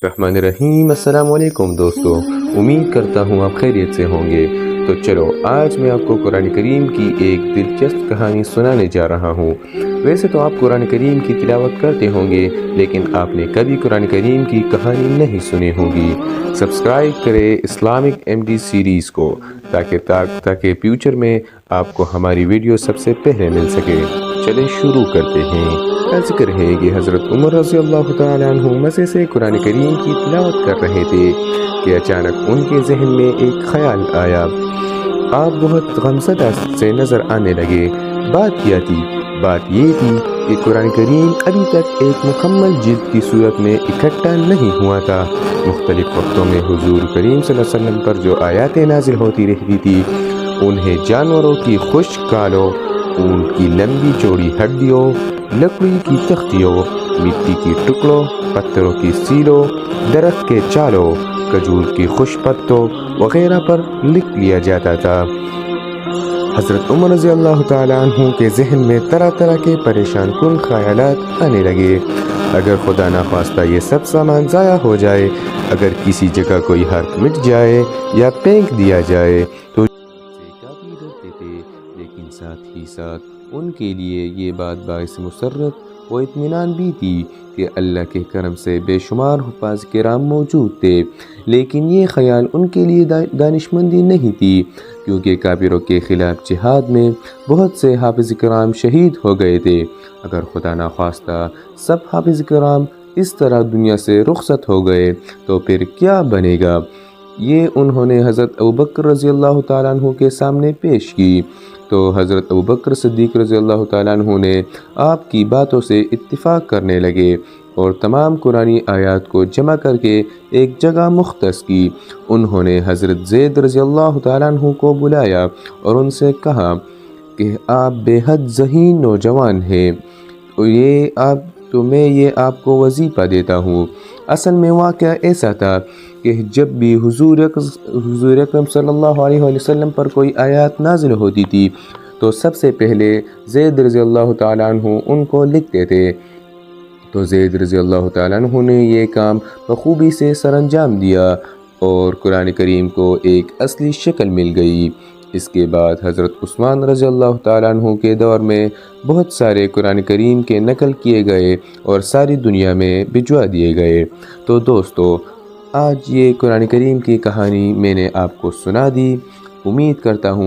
रहमान रहीम। अस्सलाम वालेकुम दोस्तों, उम्मीद करता हूँ आप खैरियत से होंगे। तो चलो आज मैं आपको कुरान करीम की एक दिलचस्प कहानी सुनाने जा रहा हूँ। वैसे तो आप कुरान करीम की तिलावत करते होंगे, लेकिन आपने कभी कुरान करीम की कहानी नहीं सुनी होगी। सब्सक्राइब करें इस्लामिक एमडी सीरीज़ को ताकि फ्यूचर में आपको हमारी वीडियो सबसे पहले मिल सके। चलें शुरू करते हैं। का जिक्र है कि हज़रत उमर रज़ी अल्लाह तआला अन्हु मज़े से कुरान करीम की तिलावत कर रहे थे कि अचानक उनके जहन में एक ख्याल आया। आप बहुत गमज़दा से नज़र आने लगे। बात क्या थी? बात ये थी कि कुरान करीम अभी तक एक मुकम्मल जिल्द की सूरत में इकट्ठा नहीं हुआ था। मुख्तलिफ वक्तों में हुजूर करीम सल्लल्लाहु अलैहि वसल्लम पर जो आयतें नाजिल होती रहती थी, उन्हें जानवरों की खुश्क खालों, ऊँट की लंबी चौड़ी हड्डियों, लकड़ी की तख्तियों, मिट्टी की टुकड़ों, पत्थरों की सीलों, दरख्त के चालों, खजूर की खुश पत्तों वगैरह पर लिख लिया जाता था। हज़रत उमर रज़ी अल्लाह तआला अन्हु के जहन में तरह तरह के परेशान कुन ख़यालात आने लगे। अगर खुदा ना ख्वास्ता ये सब सामान ज़ाया हो जाए, अगर किसी जगह कोई हर्फ मिट जाए या फेंक दिया जाए तो काफ़ी डरते थे, लेकिन साथ ही साथ उनके लिए ये बात बाइस मुसर्रत व इत्मीनान भी थी कि अल्लाह के करम से बेशुमार हुफ़ाज़ किराम मौजूद थे। लेकिन ये ख्याल उनके लिए दानिशमंदी नहीं थी, क्योंकि काफिरों के ख़िलाफ़ जिहाद में बहुत से हाफ़िज़ किराम शहीद हो गए थे। अगर खुदा ना ख्वास्ता सब हाफ़िज़ किराम इस तरह दुनिया से रुखसत हो गए तो फिर क्या बनेगा? ये उन्होंने हज़रत अबू बकर रज़ी अल्लाह तआला अन्हु के सामने पेश की। तो हज़रत अबू बकर सिद्दीक़ रज़ी अल्लाह तआला अन्हु ने आपकी बातों से इत्तिफ़ाक़ करने लगे और तमाम कुरानी आयात को जमा करके एक जगह मुख्तस की। उन्होंने हज़रत ज़ैद रज़ी अल्लाह तआला अन्हु को बुलाया और उनसे कहा कि आप बेहद ज़हीन नौजवान हैं, तो मैं ये आपको वजीफ़ा देता हूँ। असल में वाक़या ऐसा था कि जब भी हुज़ूर अकरम सल्लल्लाहु अलैहि वसल्लम पर कोई आयत नाज़िल होती थी, तो सबसे पहले ज़ैद रज़ी अल्लाह तआला अन्हु उनको लिखते थे। तो ज़ैद रज़ी अल्लाह तआला अन्हु ने ये काम बखूबी से सरअंजाम दिया और कुरान करीम को एक असली शक्ल मिल गई। इसके बाद हज़रत उस्मान रज़ी अल्लाह तआला अन्हु के दौर में बहुत सारे कुरान करीम के नकल किए गए और सारी दुनिया में भिजवा दिए गए। तो दोस्तों, आज ये कुरान करीम की कहानी मैंने आपको सुना दी। उम्मीद करता हूँ